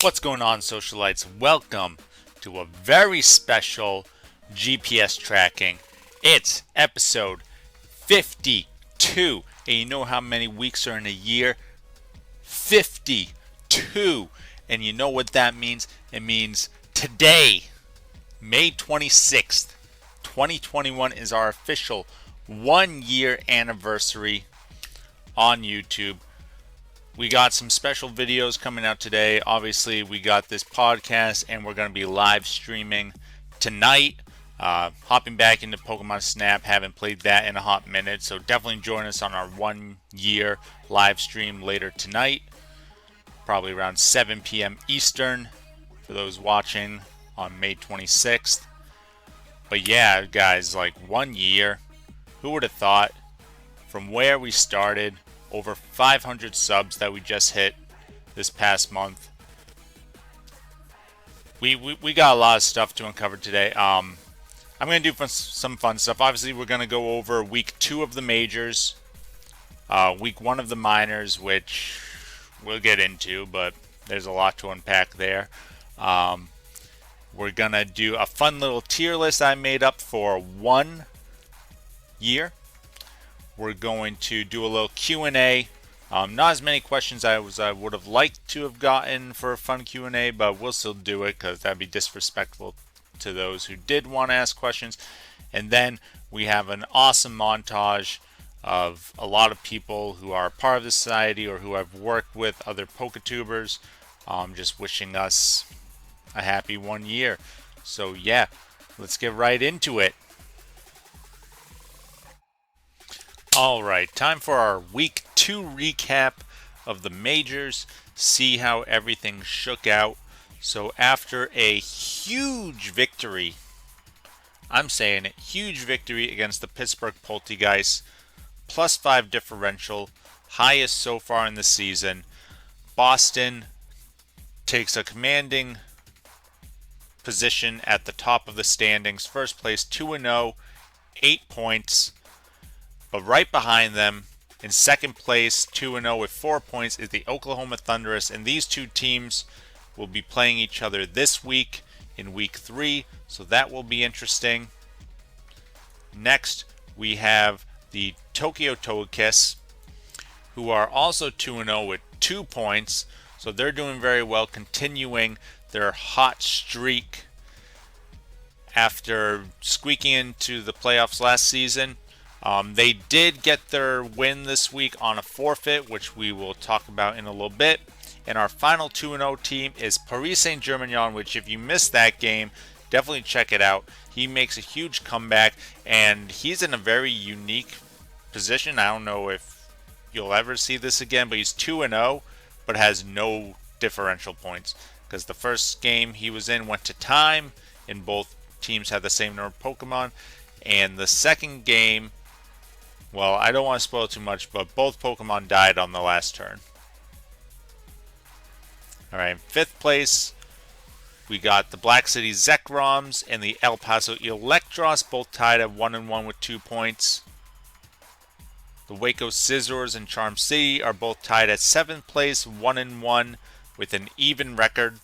What's going on, Socialites? Welcome to a very special GPS tracking. It's episode 52. And you know how many weeks are in a year? 52. And you know what that means? It means today, May 26th, 2021 is our official 1 year anniversary on YouTube. We got some special videos coming out today. Obviously, we got this podcast, and we're going to be live streaming tonight. Hopping back into Pokemon Snap. Haven't played that in a hot minute, so definitely join us on our 1 year live stream later tonight. Probably around 7 p.m. Eastern for those watching on May 26th. But yeah, guys, like 1 year. Who would have thought? From where we started, over 500 subs that we just hit this past month. We got a lot of stuff to uncover today. I'm going to do some fun stuff. Obviously, we're going to go over week 2 of the majors, week 1 of the minors, which we'll get into, but there's a lot to unpack there. We're going to do a fun little tier list I made up for 1 year. We're going to do a little Q&A. Not as many questions as I would have liked to have gotten for a fun Q&A, but we'll still do it because that'd be disrespectful to those who did want to ask questions. And then we have an awesome montage of a lot of people who are part of the society or who have worked with other Poketubers, just wishing us a happy 1 year. So yeah, let's get right into it. Alright, time for our week 2 recap of the majors, see how everything shook out. So after a huge victory, I'm saying it, huge victory against the Pittsburgh Poltergeist, +5 differential, highest so far in the season, Boston takes a commanding position at the top of the standings, first place 2-0, 8 points. But right behind them, in second place, 2-0 with 4 points, is the Oklahoma Thunderous. And these two teams will be playing each other this week in week 3. So that will be interesting. Next, we have the Tokyo Togekiss, who are also 2-0 with 2 points. So they're doing very well, continuing their hot streak after squeaking into the playoffs last season. They did get their win this week on a forfeit, which we will talk about in a little bit. And our final 2-0 team is Paris Saint-Germain, which if you missed that game, definitely check it out. He makes a huge comeback, and he's in a very unique position. I don't know if you'll ever see this again, but he's 2-0, but has no differential points. Because the first game he was in went to time, and both teams had the same number of Pokemon. And the second game, well, I don't want to spoil too much, but both Pokemon died on the last turn. Alright, in 5th place, we got the Black City Zekroms and the El Paso Electros, both tied at 1-1 with 2 points. The Waco Scissors and Charm City are both tied at 7th place, 1-1 with an even record.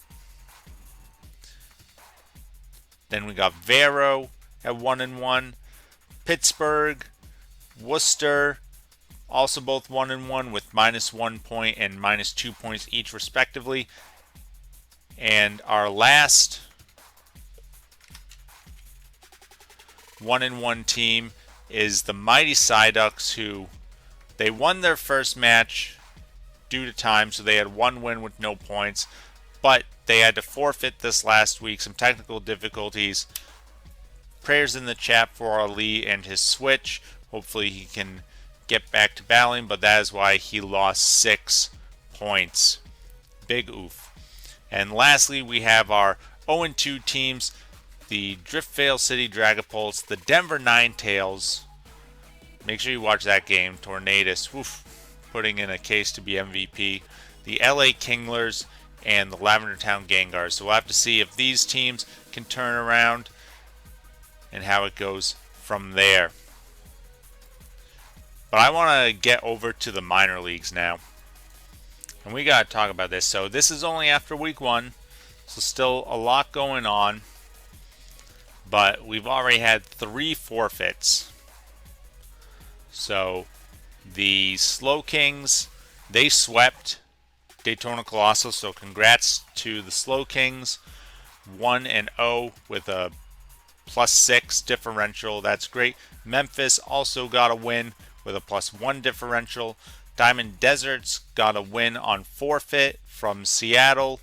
Then we got Vero at 1-1. Pittsburgh, Worcester, also both 1-1 with -1 point and -2 points each respectively. And our last 1-1 team is the Mighty Psyducks, who they won their first match due to time, so they had 1 win with no points, but they had to forfeit this last week, some technical difficulties. Prayers in the chat for Ali and his Switch. Hopefully he can get back to battling, but that is why he lost 6 points. Big oof. And lastly, we have our 0-2 teams, the Driftvale City Dragapults, the Denver Ninetales. Make sure you watch that game. Tornadus, woof, putting in a case to be MVP. The LA Kinglers and the Lavender Town Gengars. So we'll have to see if these teams can turn around and how it goes from there. But I want to get over to the minor leagues now. And we got to talk about this. So this is only after week 1. So still a lot going on. But we've already had 3 forfeits. So the Slow Kings, they swept Daytona Colossal. So congrats to the Slow Kings. 1-0 with a +6 differential. That's great. Memphis also got a win with a +1 differential. Diamond Deserts got a win on forfeit from Seattle.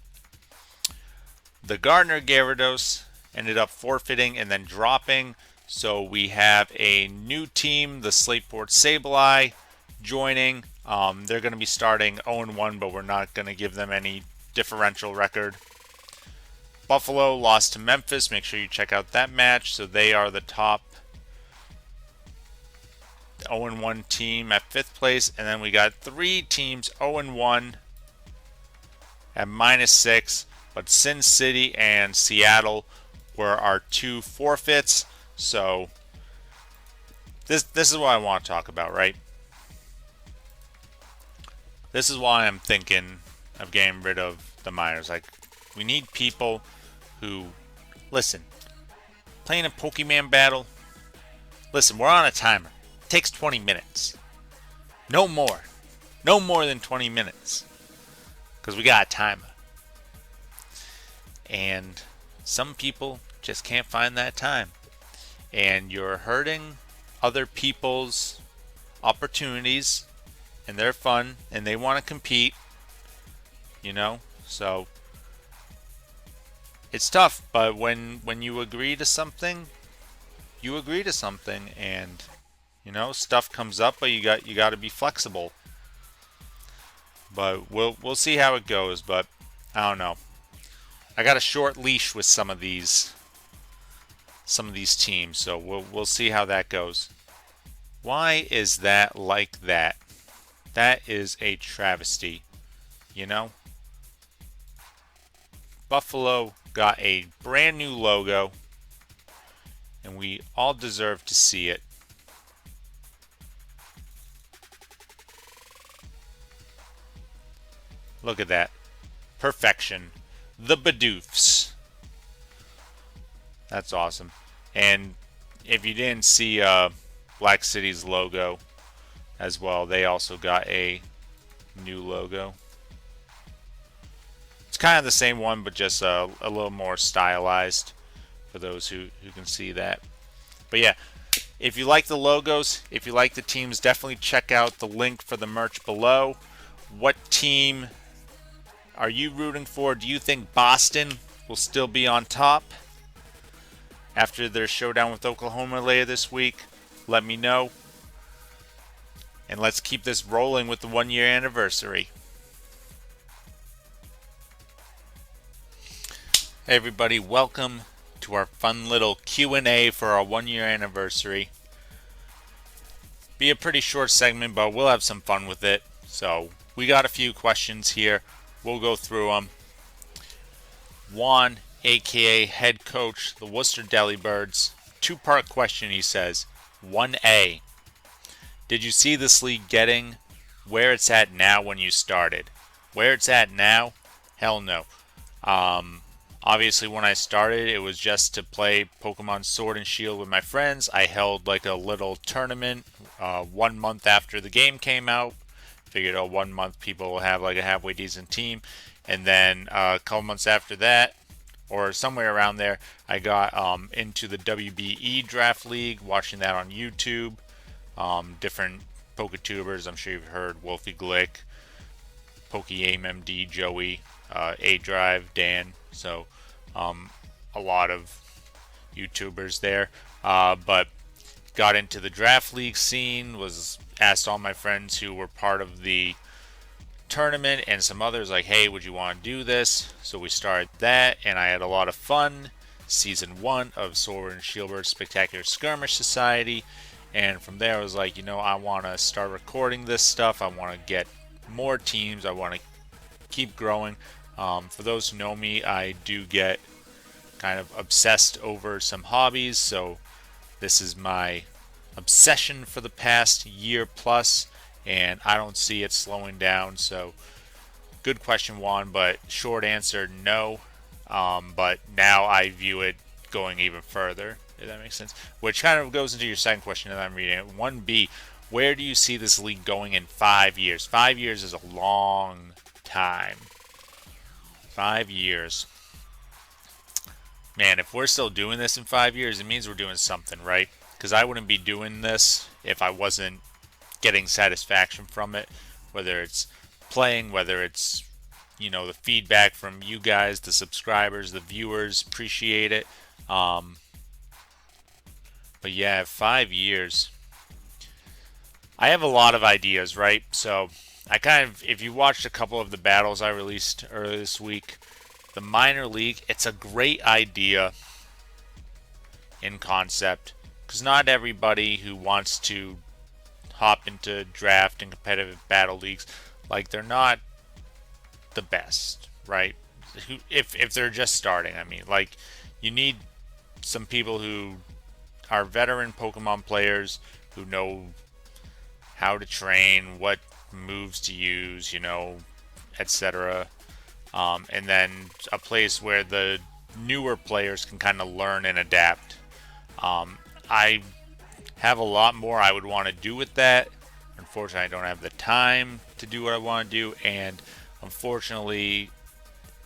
The Gardner Gyarados ended up forfeiting and then dropping. So we have a new team, the Slateport Sableye, joining. They're going to be starting 0-1, but we're not going to give them any differential record. Buffalo lost to Memphis. Make sure you check out that match. So they are the top 0-1 team at 5th place. And then we got 3 teams 0-1 at -6. But Sin City and Seattle were our 2 forfeits. So this is what I want to talk about, right? This is why I'm thinking of getting rid of the minors. Like, we need people who, listen, playing a Pokemon battle, listen, we're on a timer. It takes 20 minutes. No more. No more than 20 minutes. Because we got a timer. And some people just can't find that time. And you're hurting other people's opportunities. And they're fun. And they want to compete. You know? So it's tough, but when you agree to something, you agree to something, and you know, stuff comes up, but you got to be flexible. But we'll see how it goes, but I don't know. I got a short leash with some of these teams, so we'll see how that goes. Why is that like that? That is a travesty, you know? Buffalo got a brand new logo, and we all deserve to see it. Look at that. Perfection. The Bidoofs. That's awesome. And if you didn't see Black City's logo as well, they also got a new logo. It's kind of the same one, but just a little more stylized for those who can see that. But yeah, if you like the logos, if you like the teams, definitely check out the link for the merch below. What team are you rooting for? Do you think Boston will still be on top after their showdown with Oklahoma later this week? Let me know. And let's keep this rolling with the 1-year anniversary. Hey everybody, welcome to our fun little Q&A for our 1-year anniversary. Be a pretty short segment, but we'll have some fun with it. So we got a few questions here. We'll go through them. Juan, aka head coach, the Worcester Delibirds. 2-part question, he says. 1A. Did you see this league getting where it's at now when you started? Where it's at now? Hell no. Obviously, when I started, it was just to play Pokemon Sword and Shield with my friends. I held like a little tournament 1 month after the game came out. Figured 1 month people will have like a halfway decent team. And then a couple months after that, or somewhere around there, I got into the WBE Draft League, watching that on YouTube. Different Poketubers, I'm sure you've heard Wolfie Glick, PokeAim MD, Joey, A-Drive, Dan. So a lot of YouTubers there, but got into the draft league scene, was asked all my friends who were part of the tournament and some others like, hey, would you want to do this? So we started that, and I had a lot of fun. Season 1 of Sword and Shieldbird Spectacular Skirmish Society, and from there I was like, you know, I want to start recording this stuff. I want to get more teams. I want to keep growing. For those who know me, I do get kind of obsessed over some hobbies, so this is my obsession for the past year plus, and I don't see it slowing down. So Good question, Juan, but short answer, no. But now I view it going even further, if that makes sense. Which kind of goes into your second question that I'm reading. 1B, where do you see this league going in 5 years? 5 years is a long time. 5 years. Man, if we're still doing this in 5 years, it means we're doing something, right? Because I wouldn't be doing this if I wasn't getting satisfaction from it. Whether it's playing, whether it's, the feedback from you guys, the subscribers, the viewers, appreciate it. But yeah, 5 years. I have a lot of ideas, right? So I if you watched a couple of the battles I released earlier this week, the minor league, it's a great idea in concept, because not everybody who wants to hop into draft and competitive battle leagues, like, they're not the best, right? If they're just starting, I mean, like, you need some people who are veteran Pokemon players who know how to train, what moves to use, etc. And then a place where the newer players can kind of learn and adapt. I have a lot more I would want to do with that. Unfortunately, I don't have the time to do what I want to do, and unfortunately,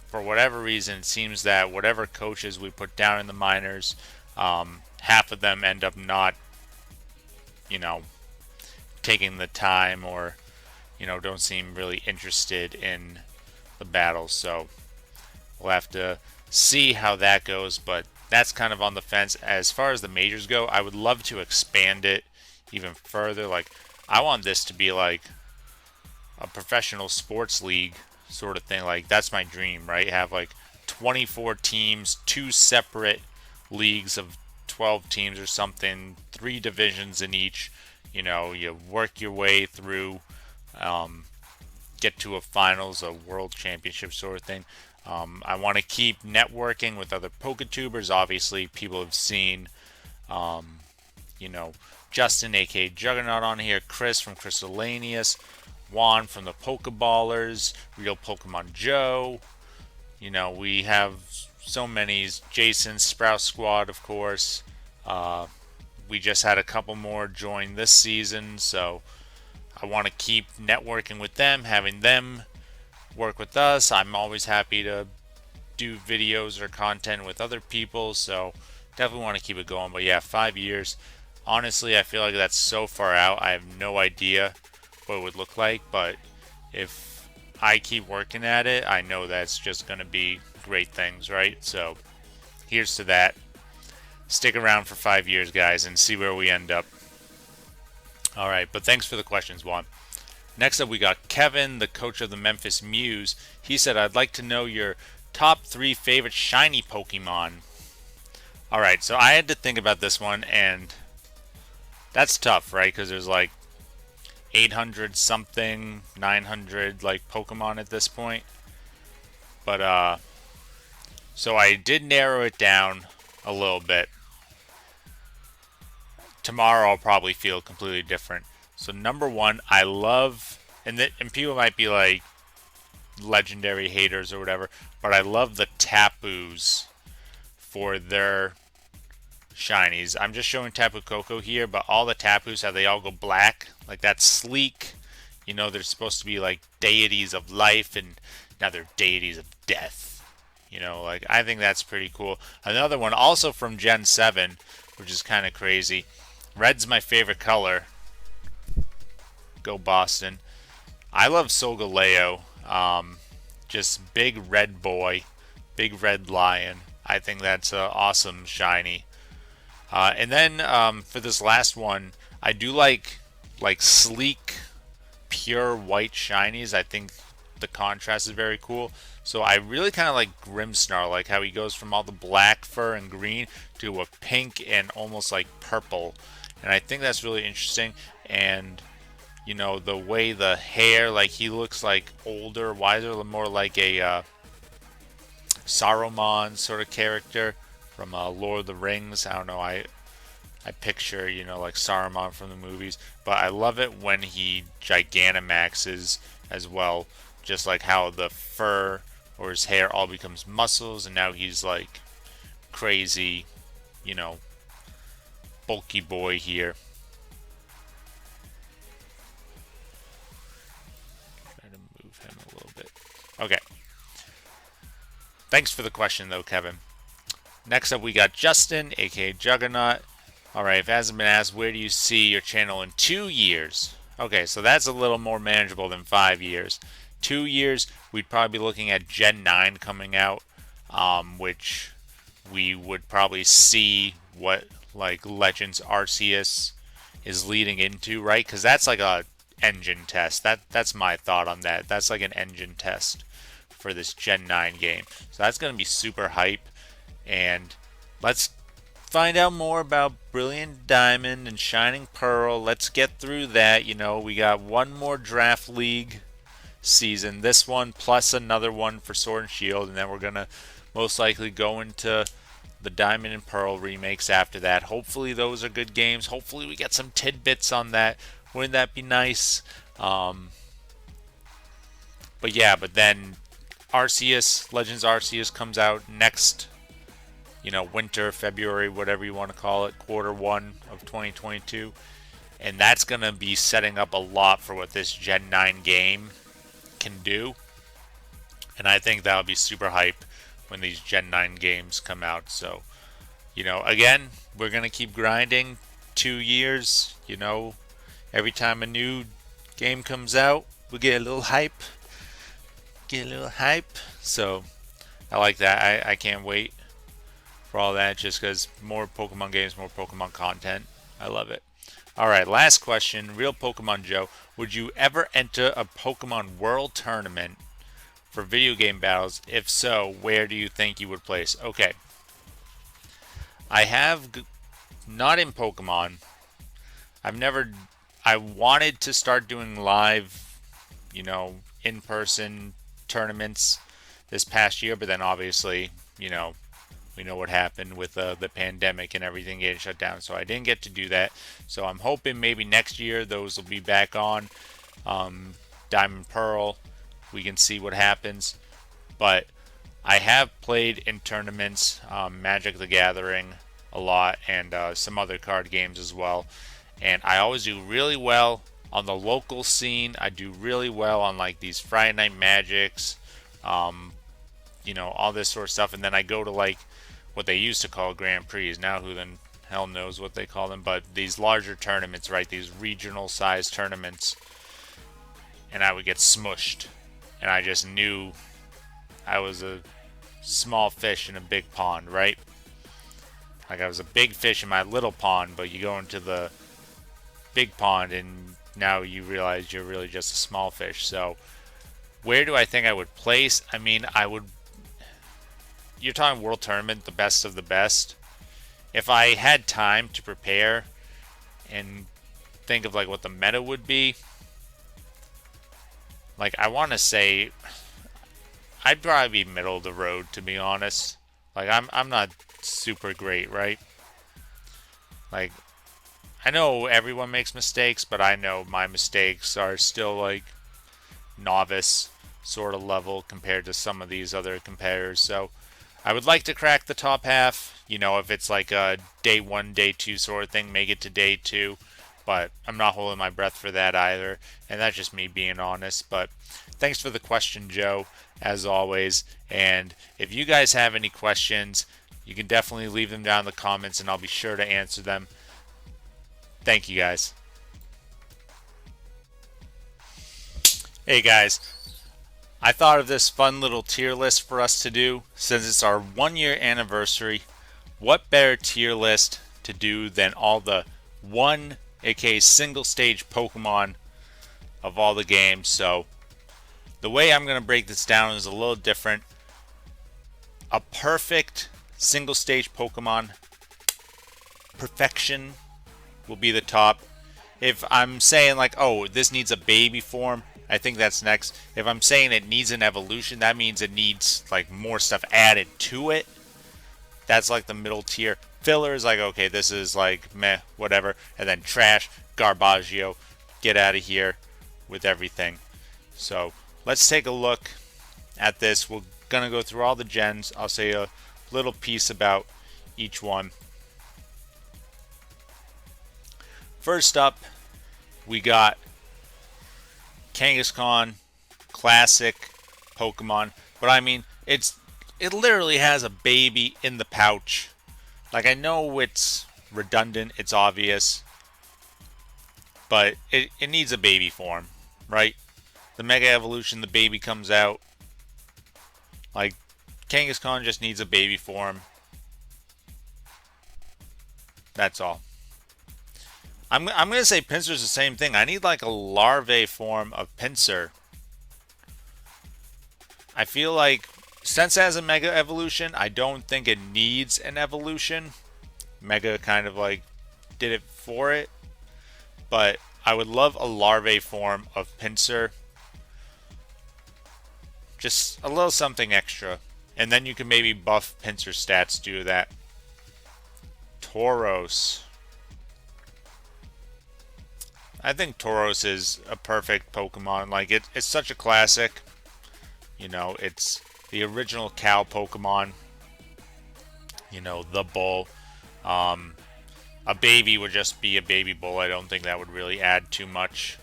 for whatever reason, it seems that whatever coaches we put down in the minors, half of them end up not, taking the time, or, don't seem really interested in the battles. So we'll have to see how that goes, but that's kind of on the fence. As far as the majors go, I would love to expand it even further. Like, I want this to be like a professional sports league sort of thing. Like, that's my dream, right? Have like 24 teams, 2 separate leagues of 12 teams or something, 3 divisions in each. You work your way through, get to a finals, a world championship sort of thing. I want to keep networking with other Poketubers. Obviously, people have seen, Justin, aka Juggernaut, on here, Chris from Crystallanius, Juan from the Pokeballers, Real Pokemon Joe. We have so many. Jason, Sprout Squad, of course. We just had a couple more join this season, so I want to keep networking with them, having them work with us. I'm always happy to do videos or content with other people, so definitely want to keep it going. But yeah, 5 years. Honestly, I feel like that's so far out. I have no idea what it would look like, but if I keep working at it, I know that's just going to be great things, right? So here's to that. Stick around for 5 years, guys, and see where we end up. All right, but thanks for the questions, Juan. Next up, we got Kevin, the coach of the Memphis Muse. He said, I'd like to know your top 3 favorite shiny Pokemon. All right, so I had to think about this one, and that's tough, right? Because there's like 800 something, 900 like Pokemon at this point. But so I did narrow it down a little bit. Tomorrow I'll probably feel completely different. So number 1, I love, and people might be like legendary haters or whatever, but I love the Tapus for their shinies. I'm just showing Tapu Koko here, but all the Tapus, how they all go black, like that's sleek. They're supposed to be like deities of life, and now they're deities of death. Like, I think that's pretty cool. Another one, also from Gen 7, which is kind of crazy. Red's my favorite color. Go Boston. I love Solgaleo. Just big red boy. Big red lion. I think that's an awesome shiny. And then for this last one, I do like sleek, pure white shinies. I think the contrast is very cool. So I really kind of like Grimmsnarl, like how he goes from all the black fur and green to a pink and almost like purple. And I think that's really interesting. And, the way the hair, like he looks like older, wiser, more like a Saruman sort of character from Lord of the Rings. I don't know, I picture, like Saruman from the movies. But I love it when he Gigantamaxes as well. just like how the fur or his hair all becomes muscles, and now he's like crazy, you know, bulky boy here. Try to move him a little bit. Okay. Thanks for the question, though, Kevin. Next up, we got Justin, aka Juggernaut. Alright, if it hasn't been asked, where do you see your channel in 2 years? Okay, so that's a little more manageable than 5 years. 2 years, we'd probably be looking at Gen 9 coming out, which we would probably see what, like, Legends Arceus is leading into, right? Because that's like a engine test. That's my thought on that. That's like an engine test for this Gen 9 game. So that's going to be super hype. And let's find out more about Brilliant Diamond and Shining Pearl. Let's get through that. You know, we got one more Draft League season. This one plus another one for Sword and Shield. And then we're going to most likely go into the Diamond and Pearl remakes after that. Hopefully those are good games. Hopefully we get some tidbits on that. Wouldn't that be nice? But yeah, but then Arceus, Legends Arceus comes out next, you know, winter, February, whatever you want to call it, Q1 of 2022. And that's going to be setting up a lot for what this Gen 9 game can do. And I think that'll be super hype when these Gen 9 games come out. So, you know, again, we're going to keep grinding. 2 years, you know, every time a new game comes out, we get a little hype. So, I like that. I can't wait for all that, just because more Pokemon games, more Pokemon content. I love it. Alright, last question. Real Pokemon Joe. Would you ever enter a Pokemon World Tournament for video game battles? If so, where do you think you would place? Okay. I have not in Pokemon. I wanted to start doing live, you know, in-person tournaments this past year, but then obviously, you know, we know what happened with the pandemic and everything getting shut down, so I didn't get to do that. So I'm hoping maybe next year those will be back on. Diamond Pearl, we can see what happens. But I have played in tournaments, Magic the Gathering a lot, and some other card games as well. And I always do really well on the local scene. I do really well on like these Friday Night Magics, you know, all this sort of stuff. And then I go to like what they used to call Grand Prix. Now who the hell knows what they call them, but these larger tournaments, right? These regional size tournaments. And I would get smushed. And I just knew I was a small fish in a big pond, right? Like I was a big fish in my little pond, but you go into the big pond and now you realize you're really just a small fish. So where do I think I would place? I mean, you're talking World Tournament, the best of the best. If I had time to prepare and think of like what the meta would be, like I want to say I'd probably be middle of the road, to be honest. Like I'm not super great, right? Like I know everyone makes mistakes, but I know my mistakes are still like novice sort of level compared to some of these other competitors. So I would like to crack the top half, you know, if it's like a day 1, day 2 sort of thing, make it to day 2. But I'm not holding my breath for that either. And that's just me being honest. But thanks for the question, Joe, as always. And if you guys have any questions, you can definitely leave them down in the comments and I'll be sure to answer them. Thank you, guys. Hey, guys. I thought of this fun little tier list for us to do. Since it's our 1-year anniversary, what better tier list to do than all the aka single stage Pokemon of all the games. So the way I'm going to break this down is a little different. A perfect single stage Pokemon, Perfection, will be the top. If I'm saying like, oh, this needs a baby form, I think that's next. If I'm saying it needs an evolution, that means it needs like more stuff added to it. That's like the middle tier. Filler is like, okay, this is like meh, whatever. And then trash, Garbaggio, get out of here with everything. So let's take a look at this. We're going to go through all the gens. I'll say a little piece about each one. First up, we got Kangaskhan, classic Pokemon. But I mean, it literally has a baby in the pouch. Like, I know it's redundant, it's obvious, but it needs a baby form, right? The Mega Evolution, the baby comes out. Like, Kangaskhan just needs a baby form. That's all. I'm going to say Pinsir's the same thing. I need like a larvae form of Pinsir. I feel like since it has a Mega Evolution, I don't think it needs an evolution. Mega kind of like did it for it. But I would love a larvae form of Pinsir. Just a little something extra. And then you can maybe buff Pinsir stats due to that. Tauros. I think Tauros is a perfect Pokemon. Like, it's such a classic. You know, it's the original cow Pokemon. You know, the bull. A baby would just be a baby bull. I don't think that would really add too much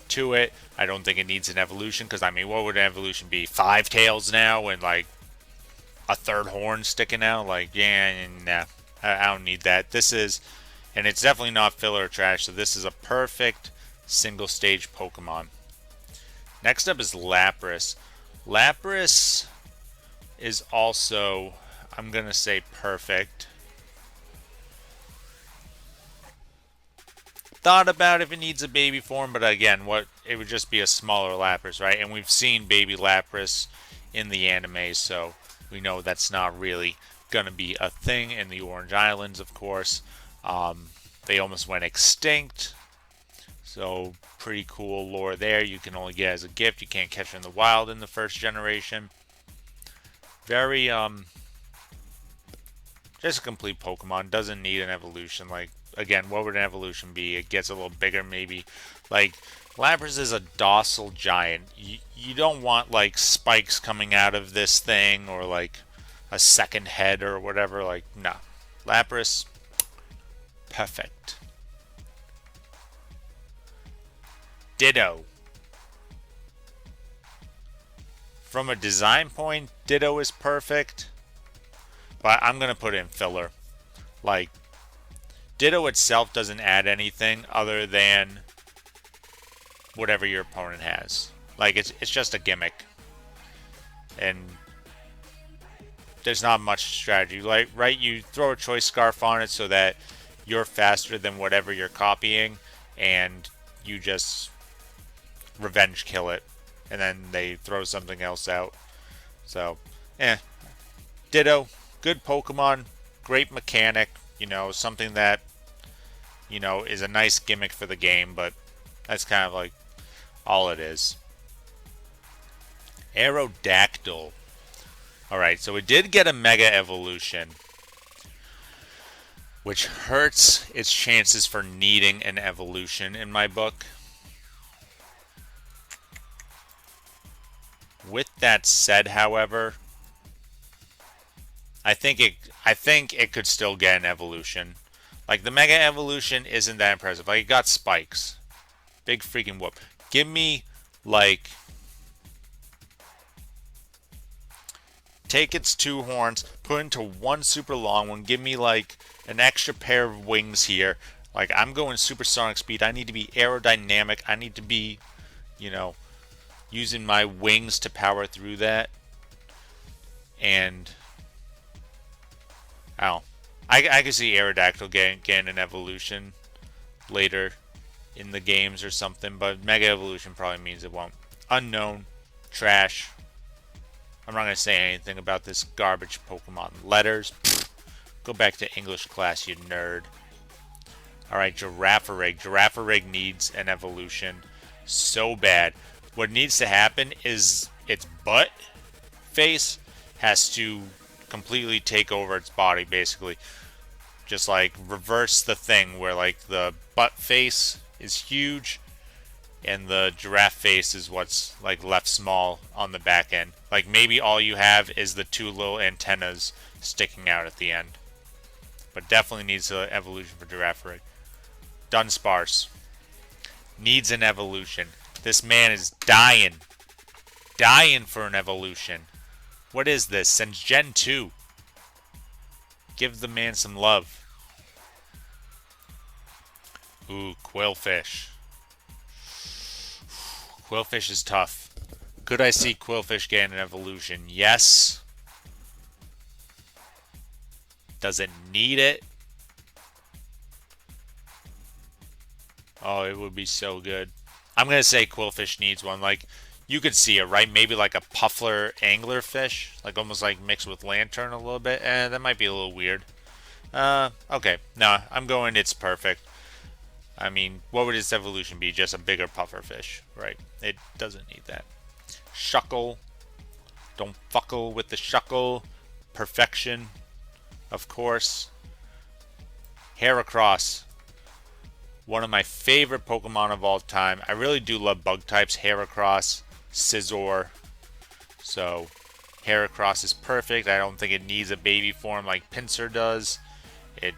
to it. I don't think it needs an evolution. Because, I mean, what would an evolution be? 5 tails now and, like, a 3rd horn sticking out? Like, yeah, nah. I don't need that. This is... And it's definitely not filler or trash, so this is a perfect single-stage Pokemon. Next up is Lapras. Lapras is also, I'm going to say, perfect. Thought about if it needs a baby form, but again, it would just be a smaller Lapras, right? And we've seen baby Lapras in the anime, so we know that's not really going to be a thing in the Orange Islands, of course. They almost went extinct, so pretty cool lore there. You can only get as a gift. You can't catch them in the wild in the first generation. Very, just a complete Pokemon. Doesn't need an evolution. Like, again, what would an evolution be? It gets a little bigger, maybe. Like, Lapras is a docile giant. You don't want, like, spikes coming out of this thing, or, like, a second head or whatever. Like, nah. Lapras... perfect. Ditto. From a design point, Ditto is perfect. But I'm going to put in filler. Like, Ditto itself doesn't add anything other than whatever your opponent has. Like, it's just a gimmick. And there's not much strategy. Like, right, you throw a choice scarf on it so that you're faster than whatever you're copying, and you just revenge kill it, and then they throw something else out. So, Ditto, good Pokemon, great mechanic, you know, something that, you know, is a nice gimmick for the game, but that's kind of like all it is. Aerodactyl. Alright, so we did get a Mega Evolution, which hurts its chances for needing an evolution in my book. With that said, however, I think it could still get an evolution. Like, the Mega Evolution isn't that impressive. Like, it got spikes. Big freaking whoop. Give me, like... take its 2 horns, put into one super long one, give me like an extra pair of wings here. Like, I'm going supersonic speed. I need to be aerodynamic. I need to be, you know, using my wings to power through that. And I could see Aerodactyl getting an evolution later in the games or something, but Mega Evolution probably means it won't. Unknown. Trash. I'm not going to say anything about this garbage Pokemon. Letters. Pfft. Go back to English class, you nerd. Alright, Girafarig. Girafarig needs an evolution so bad. What needs to happen is its butt face has to completely take over its body, basically. Just like reverse the thing where like the butt face is huge and the giraffe face is what's like left small on the back end. Like maybe all you have is the two little antennas sticking out at the end. But definitely needs an evolution for giraffe. Dunsparce needs an evolution. This man is dying. Dying for an evolution. What is this? Since Gen 2. Give the man some love. Ooh, Quillfish. Quillfish is tough. Could I see Quillfish getting an evolution? Yes. Does it need it? Oh, it would be so good. I'm going to say Quillfish needs one. Like, you could see it, right? Maybe like a Puffler anglerfish. Like, almost like mixed with Lantern a little bit. That might be a little weird. Okay. No, I'm going it's perfect. I mean, what would its evolution be? Just a bigger pufferfish, right? It doesn't need that. Shuckle. Don't fuckle with the Shuckle. Perfection, of course. Heracross. One of my favorite Pokemon of all time. I really do love bug types. Heracross, Scizor. So, Heracross is perfect. I don't think it needs a baby form like Pinsir does. It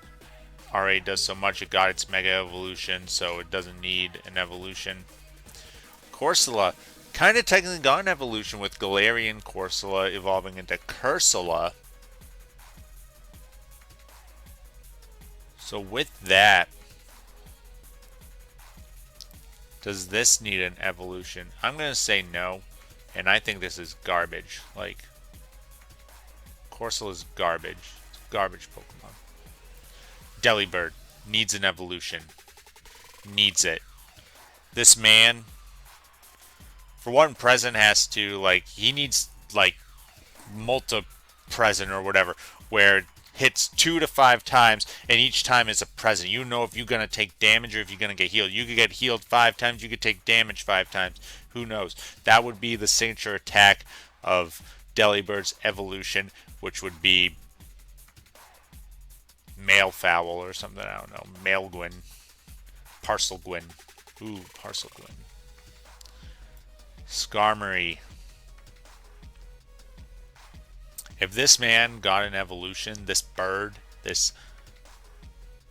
already does so much. It got its Mega Evolution, so it doesn't need an evolution. Corsola. Kind of technically got an evolution with Galarian Corsola evolving into Cursola. So with that, does this need an evolution? I'm going to say no, and I think this is garbage. Like, Corsola is garbage. It's a garbage Pokemon. Delibird needs an evolution. Needs it. This man, for one, present has to, like, he needs, like, multi-present or whatever, where it hits 2 to 5 times, and each time is a present. You know if you're going to take damage or if you're going to get healed. You could get healed 5 times, you could take damage 5 times. Who knows? That would be the signature attack of Delibird's evolution, which would be Malefowl or something, I don't know. Malegwin. Parcelgwin. Ooh, Parcelgwin. Skarmory. If this man got an evolution, this bird, this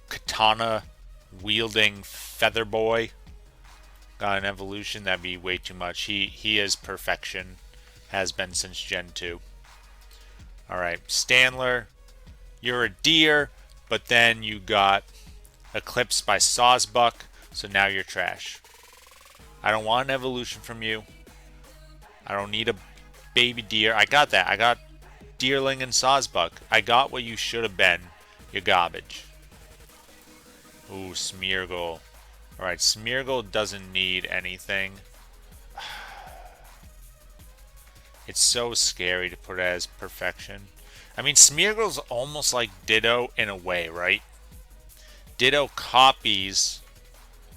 katana wielding feather boy got an evolution, that'd be way too much. He is perfection. Has been since Gen 2. Alright, Stanler. You're a deer, but then you got eclipsed by Sawsbuck, so now you're trash. I don't want an evolution from you. I don't need a baby deer. I got that. I got Deerling and Sawsbuck. I got what you should have been. You're garbage. Ooh, Smeargle. Alright, Smeargle doesn't need anything. It's so scary to put it as perfection. I mean, Smeargle's almost like Ditto in a way, right? Ditto copies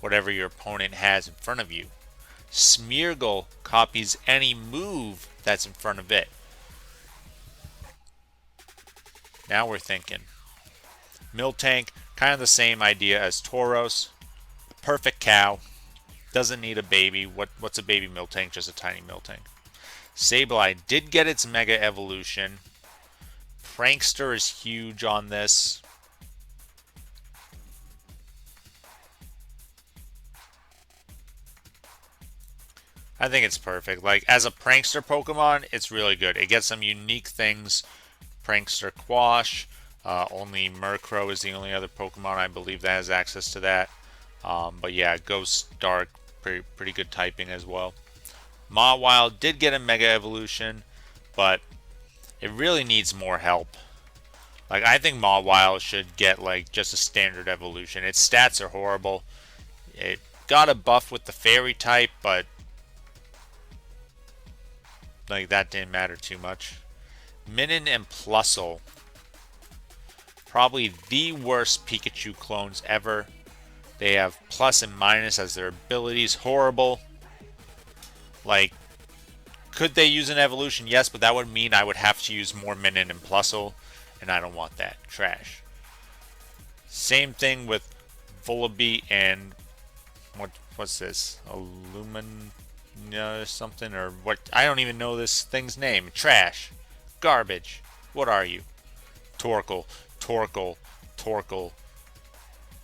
whatever your opponent has in front of you. Smeargle copies any move that's in front of it. Now we're thinking. Miltank, kind of the same idea as Tauros. Perfect cow. Doesn't need a baby. What's a baby Miltank? Just a tiny Miltank. Sableye did get its Mega Evolution. Prankster is huge on this. I think it's perfect. Like, as a Prankster Pokemon, it's really good. It gets some unique things. Prankster Quash. Only Murkrow is the only other Pokemon I believe that has access to that. But yeah, Ghost Dark, pretty good typing as well. Mawile did get a Mega Evolution, but it really needs more help. Like, I think Mawile should get, like, just a standard evolution. Its stats are horrible. It got a buff with the Fairy type, but, like, that didn't matter too much. Minen and Plussel. Probably the worst Pikachu clones ever. They have plus and minus as their abilities. Horrible. Like, could they use an evolution? Yes, but that would mean I would have to use more Minen and Plussel, and I don't want that. Trash. Same thing with Vullaby and what's this? Something or what? I don't even know this thing's name. Trash. Garbage. What are you? Torkoal. Torkoal. Torkoal.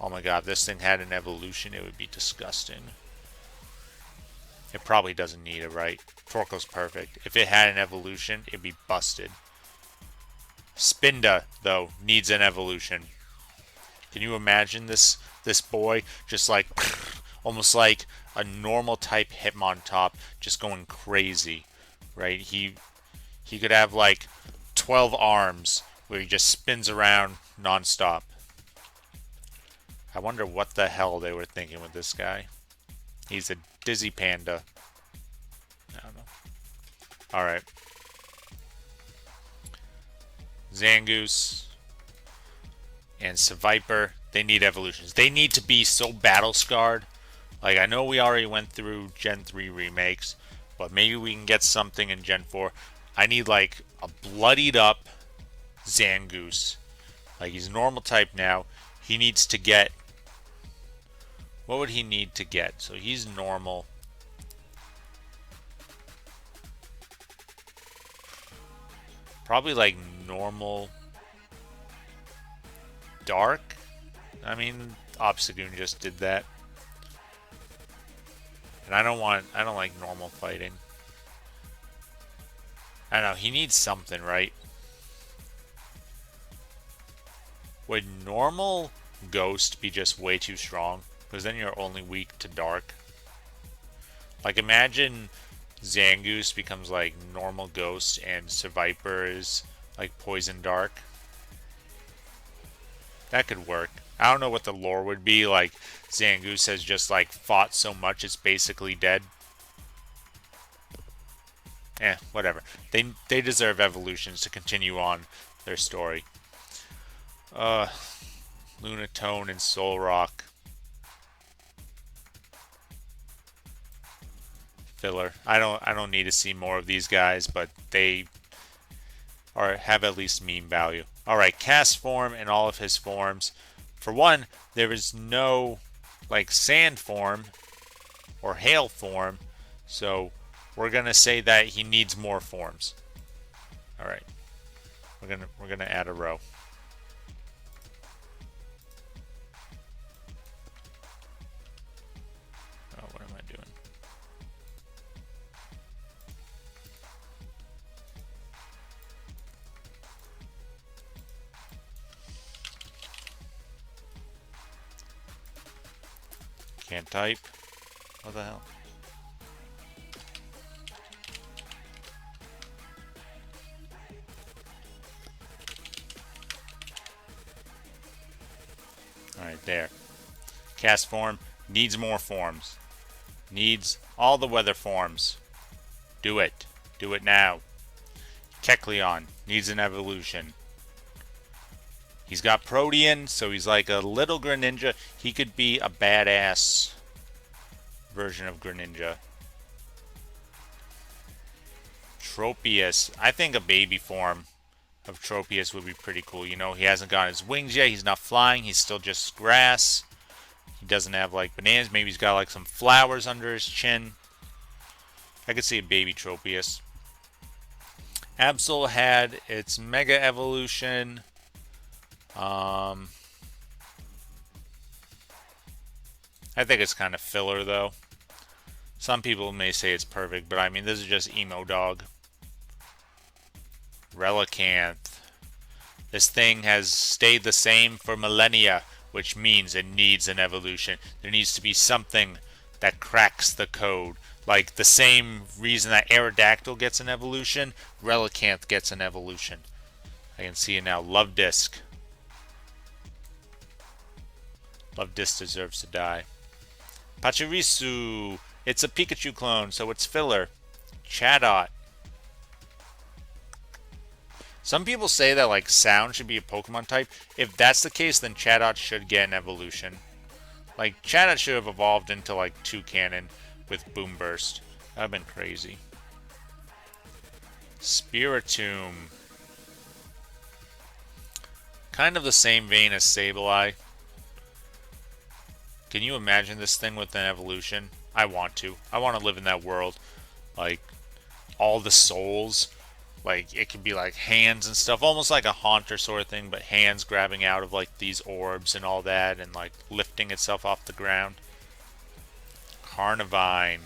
Oh my god, if this thing had an evolution, it would be disgusting. It probably doesn't need it, right? Torkoal's perfect. If it had an evolution, it'd be busted. Spinda, though, needs an evolution. Can you imagine this boy just like almost like a normal type Hitmontop just going crazy, right? He could have like 12 arms where he just spins around nonstop. I wonder what the hell they were thinking with this guy. He's a dizzy panda. I don't know. Alright. Zangoose and Seviper, they need evolutions. They need to be so battle scarred. Like, I know we already went through Gen 3 remakes, but maybe we can get something in Gen 4. I need like a bloodied up Zangoose. Like, he's normal type now. He needs to get... What would he need to get? So he's normal. Probably like normal dark. I mean, Obstagoon just did that. And I don't like normal fighting. I don't know, he needs something, right? Would normal Ghost be just way too strong? Because then you're only weak to dark. Like, imagine Zangoose becomes like normal Ghost and Seviper is like Poison Dark. That could work. I don't know what the lore would be. Like, Zangoose has just like fought so much it's basically dead. Whatever. They deserve evolutions to continue on their story. Lunatone and Solrock. Filler. I don't need to see more of these guys, but they have at least meme value. Alright, Cast form and all of his forms. For one, there is no like sand form or hail form, so we're gonna say that he needs more forms. Alright. We're gonna add a row. Oh, what am I doing? Can't type. What the hell? Alright, there. Cast form needs more forms. Needs all the weather forms. Do it. Do it now. Techleon needs an evolution. He's got Protean, so he's like a little Greninja. He could be a badass version of Greninja. Tropius. I think a baby form of Tropius would be pretty cool. You know, he hasn't got his wings yet. He's not flying. He's still just grass. He doesn't have, like, bananas. Maybe he's got, like, some flowers under his chin. I could see a baby Tropius. Absol had its Mega Evolution. I think it's kind of filler, though. Some people may say it's perfect, but I mean, this is just emo dog. Relicanth. This thing has stayed the same for millennia, which means it needs an evolution. There needs to be something that cracks the code. Like the same reason that Aerodactyl gets an evolution, Relicanth gets an evolution. I can see it now. Love Disc. Love Disc deserves to die. Pachirisu. It's a Pikachu clone, so it's filler. Chatot. Some people say that like Sound should be a Pokemon type. If that's the case, then Chatot should get an evolution. Like Chatot should have evolved into like Toucannon with Boom Burst. That would have been crazy. Spiritomb. Kind of the same vein as Sableye. Can you imagine this thing with an evolution? I want to. I want to live in that world. Like, all the souls. Like, it could be like hands and stuff. Almost like a Haunter sort of thing, but hands grabbing out of like these orbs and all that. And like lifting itself off the ground. Carnivine.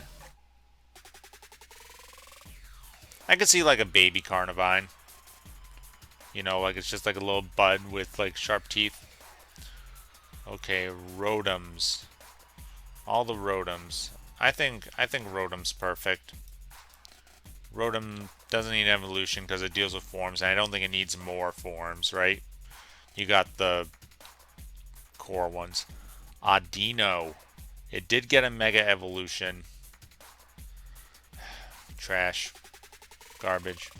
I could see like a baby Carnivine. You know, like it's just like a little bud with like sharp teeth. Okay, Rotoms. All the Rotoms. I think Rotom's perfect. Rotom doesn't need evolution because it deals with forms, and I don't think it needs more forms, right? You got the core ones. Audino. It did get a Mega Evolution. Trash. Garbage.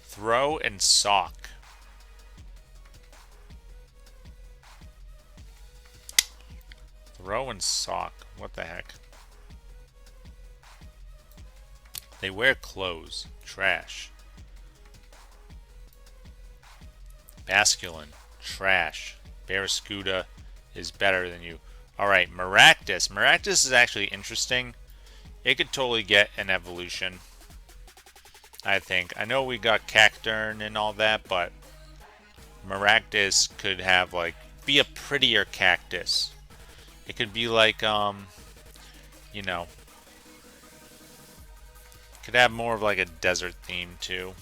Throw and Sock. Throw and Sock. What the heck? They wear clothes. Trash. Basculin. Trash. Barraskewda is better than you. Alright, Maractus. Maractus is actually interesting. It could totally get an evolution, I think. I know we got Cacturn and all that, but Maractus could have, like, be a prettier cactus. It could be like, you know, could have more of like a desert theme too.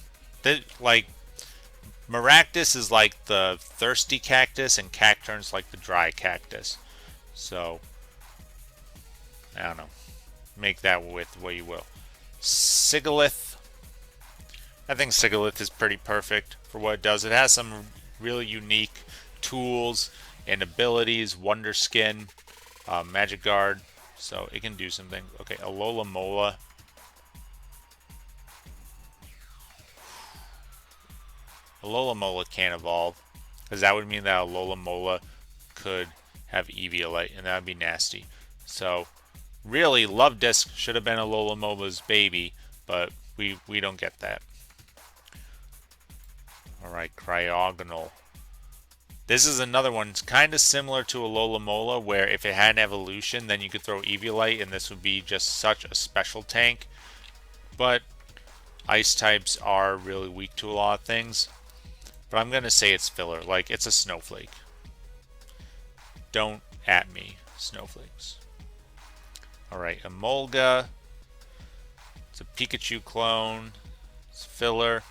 Like, Maractus is like the thirsty cactus, and Cacturn's like the dry cactus. So, I don't know. Make that with what you will. Sigoleth. I think Sigoleth is pretty perfect for what it does. It has some really unique tools and abilities. Wonder Skin, Magic Guard. So it can do something. Okay, Alola Mola. Alola Mola can't evolve, because that would mean that Alola Mola could have Eviolite, and that would be nasty. So, really, Love Disc should have been Alola Mola's baby, but we don't get that. Alright, Cryogonal. This is another one. It's kind of similar to Alola Mola, where if it had an evolution, then you could throw Eviolite, and this would be just such a special tank. But Ice types are really weak to a lot of things. But I'm going to say it's filler. Like, it's a snowflake. Don't at me, snowflakes. Alright, Emolga. It's a Pikachu clone. It's filler.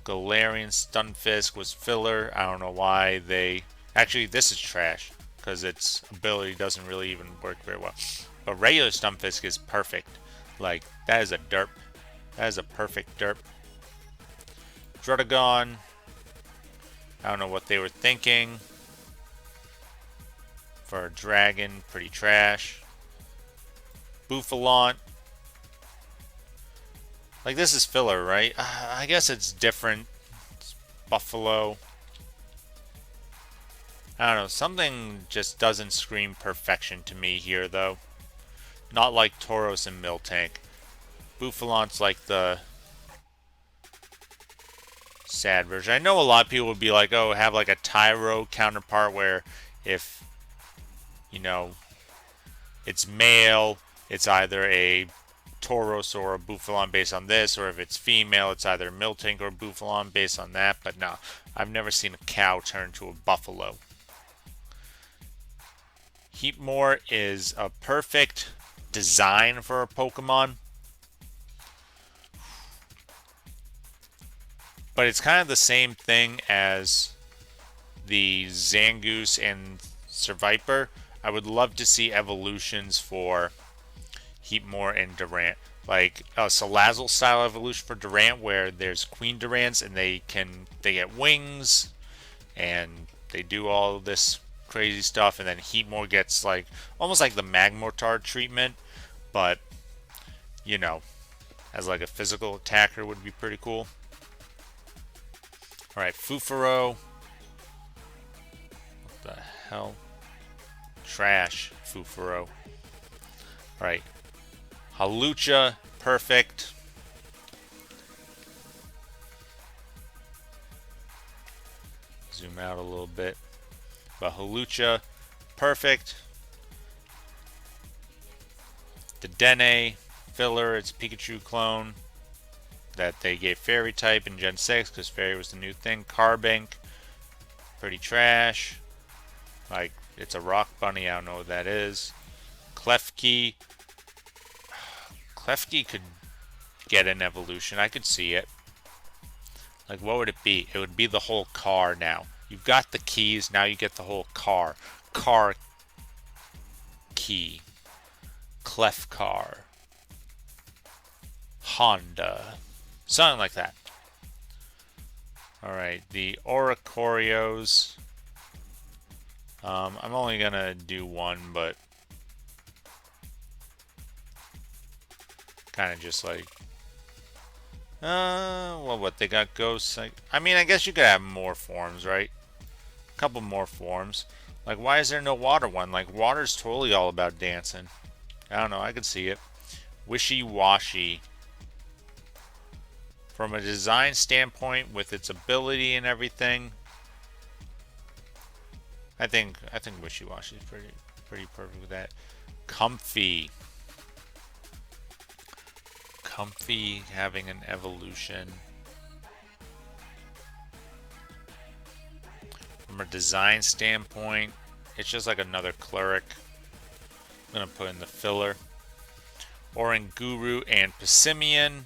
Gallerian Stunfisk was filler. I don't know why they... Actually, this is trash, because its ability doesn't really even work very well. But regular Stunfisk is perfect. Like, that is a derp. That is a perfect derp. Druddigon. I don't know what they were thinking. For a dragon, pretty trash. Buffalant. Like, this is filler, right? I guess it's different. It's Buffalo. I don't know. Something just doesn't scream perfection to me here, though. Not like Tauros and Miltank. Buffalant's like the sad version. I know a lot of people would be like, oh, have like a Tyro counterpart where if, you know, it's male, it's either a Tauros or a Buffalant based on this, or if it's female, it's either Miltank or Buffalant based on that. But no, I've never seen a cow turn to a buffalo. Heatmore is a perfect design for a Pokemon, but it's kind of the same thing as the Zangoose and Survivor. I would love to see evolutions for Heatmore and Durant, like a Salazzle style evolution for Durant, where there's Queen Durants and they get wings and they do all this crazy stuff, and then Heatmore gets like almost like the Magmortar treatment, but you know, as like a physical attacker would be pretty cool. Alright, Fufaro. What the hell? Trash, Fufaro. Alright. Halucha Perfect. Zoom out a little bit. But Halucha, Perfect. The Dene filler, it's a Pikachu clone that they gave Fairy type in Gen 6 because Fairy was the new thing. Carbink, pretty trash. Like, it's a rock bunny, I don't know what that is. Klefki. Klefki could get an evolution, I could see it. Like, what would it be? It would be the whole car now. You've got the keys, now you get the whole car. Car key. Clef car. Honda. Something like that. Alright, the Orochiros. I'm only gonna do one, but kind of just like, well, what, they got ghosts? I mean, I guess you could have more forms, right? A couple more forms. Like, why is there no water one? Like, water's totally all about dancing. I don't know, I could see it. Wishy-washy. From a design standpoint, with its ability and everything, I think Wishy-washy is pretty perfect with that. Comfy. Comfy having an evolution. From a design standpoint, it's just like another cleric. I'm gonna put in the filler. Oranguru and Passimian.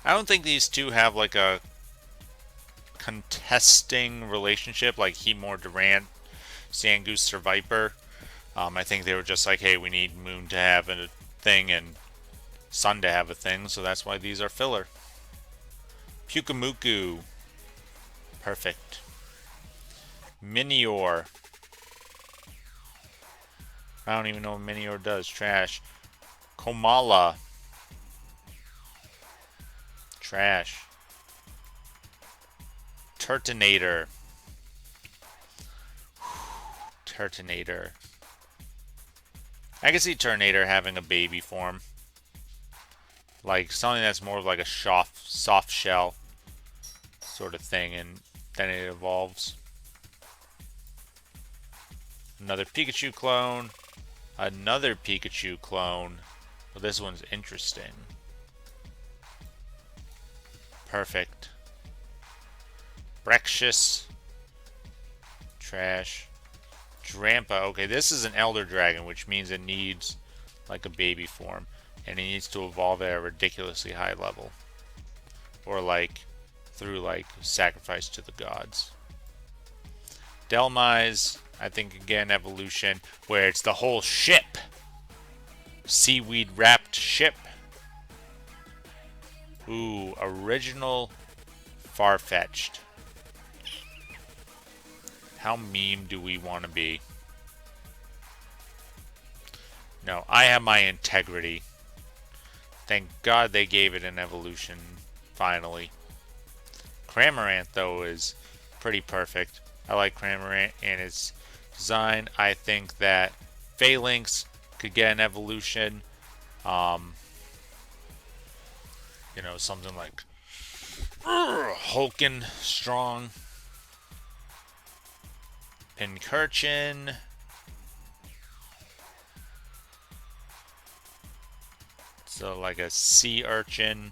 I don't think these two have like a contesting relationship like Heatmore, Durant, Zangoose, or Viper. I think they were just like, hey, we need Moon to have a thing and Sun to have a thing, so that's why these are filler. Pukamuku. Perfect. Minior. I don't even know what Minior does. Trash. Komala. Trash. Turtonator. Turtonator. I can see Turtonator having a baby form. Like something that's more of like a soft shell sort of thing, and then it evolves. Another Pikachu clone. Another Pikachu clone. Well, this one's interesting. Perfect. Brexus. Trash. Drampa. Okay, this is an Elder Dragon, which means it needs like a baby form. And it needs to evolve at a ridiculously high level. Or like through like sacrifice to the gods. Delmise, I think again evolution, where it's the whole ship. Seaweed wrapped ship. Ooh, original Farfetch'd. How meme do we want to be? No, I have my integrity. Thank God they gave it an evolution, finally. Cramorant, though, is pretty perfect. I like Cramorant and its design. I think that Phalanx could get an evolution. You know, something like Hulkin Strong. Pincurchin. So like a sea urchin.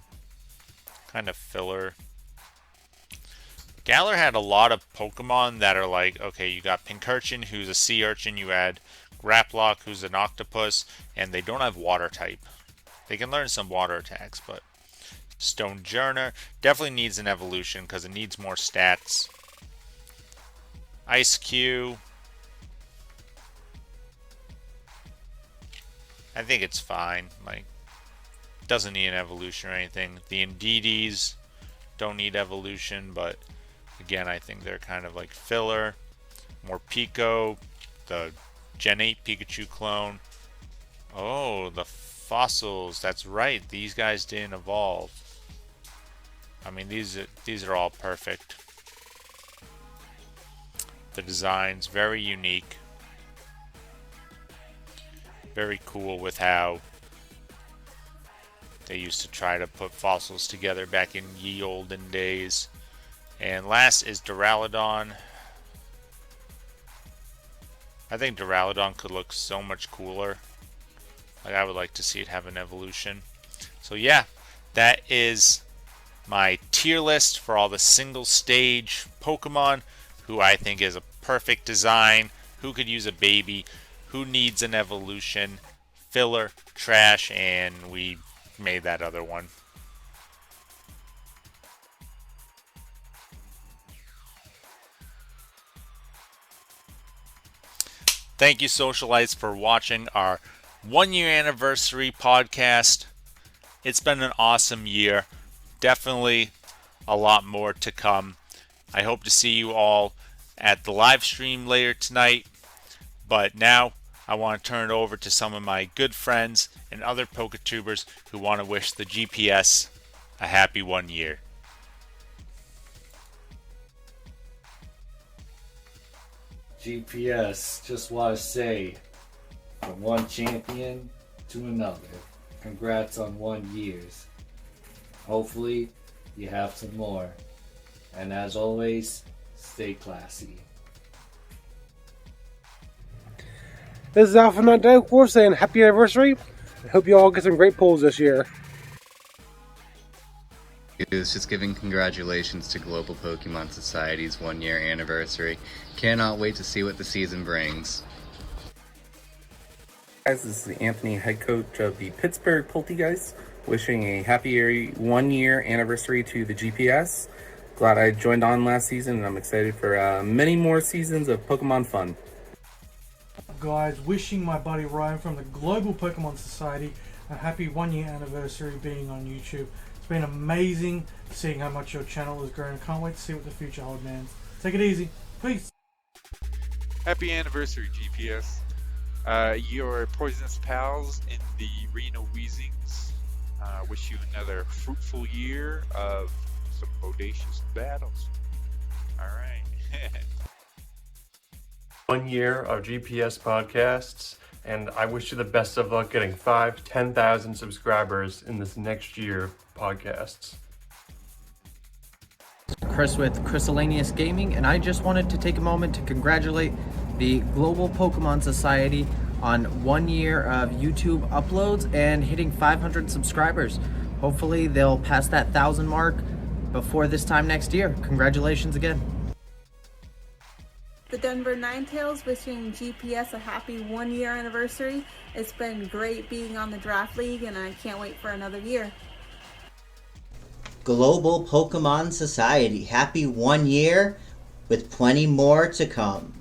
Kind of filler. Galar had a lot of Pokemon that are like, okay, you got Pincurchin, who's a sea urchin, you add Graplock, who's an octopus, and they don't have water type. They can learn some water attacks, but Stonejourner definitely needs an evolution because it needs more stats. Ice Cube. I think it's fine. Like, doesn't need an evolution or anything. The Indeedys don't need evolution, but again, I think they're kind of like filler. More Pico, the Gen 8 Pikachu clone. Oh, the fossils. That's right. These guys didn't evolve. I mean, these are all perfect. The design's very unique. Very cool with how they used to try to put fossils together back in ye olden days. And last is Doralodon. I think Doralodon could look so much cooler. Like, I would like to see it have an evolution. So yeah, that is my tier list for all the single stage Pokemon who I think is a perfect design, who could use a baby, who needs an evolution, filler, trash, and we made that other one. Thank you, Socialites, for watching our 1 year anniversary podcast. It's been an awesome year. Definitely a lot more to come. I hope to see you all at the live stream later tonight. But now I want to turn it over to some of my good friends and other Poketubers who want to wish the GPS a happy 1 year. GPS, just want to say, from one champion to another, congrats on 1 year. Hopefully, you have some more. And as always, stay classy. This is Alpha Not Doubtful saying happy anniversary. I hope you all get some great pulls this year. It was just giving congratulations to Global Pokemon Society's 1 year anniversary. Cannot wait to see what the season brings. Guys, this is Anthony, head coach of the Pittsburgh Poltergeist, wishing a happy 1 year anniversary to the GPS. Glad I joined on last season, and I'm excited for many more seasons of Pokemon fun. Guys, wishing my buddy Ryan from the Global Pokemon Society a happy 1 year anniversary being on YouTube. It's been amazing seeing how much your channel has grown. Can't wait to see what the future holds, man. Take it easy. Peace. Happy anniversary, GPS. Your poisonous pals in the Reno Weezings wish you another fruitful year of some bodacious battles. Alright. 1 year of GPS podcasts, and I wish you the best of luck getting 5,000 to 10,000 subscribers in this next year podcasts. Chris with Chrysallanius Gaming, and I just wanted to take a moment to congratulate the Global Pokemon Society on 1 year of YouTube uploads and hitting 500 subscribers. Hopefully they'll pass that 1,000 mark before this time next year. Congratulations again. The Denver Ninetales wishing GPS a happy 1 year anniversary. It's been great being on the Draft League, and I can't wait for another year. Global Pokemon Society, happy 1 year with plenty more to come.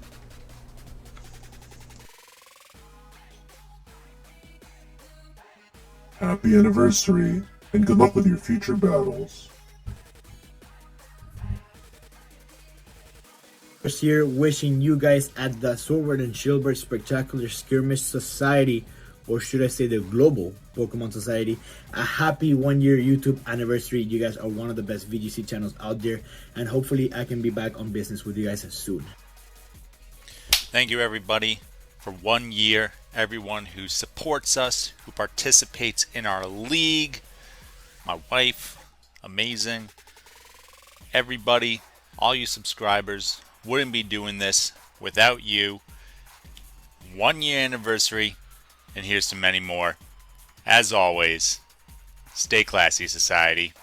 Happy anniversary, and good luck with your future battles. First year, wishing you guys at the Sword and Shield Spectacular Skirmish Society, or should I say the Global Pokemon Society, a happy 1 year YouTube anniversary. You guys are one of the best VGC channels out there, and hopefully I can be back on business with you guys soon. Thank you, everybody, for 1 year. Everyone who supports us, who participates in our league. My wife, amazing. Everybody, all you subscribers, wouldn't be doing this without you. 1 year anniversary, and here's to many more. As always, stay classy, society.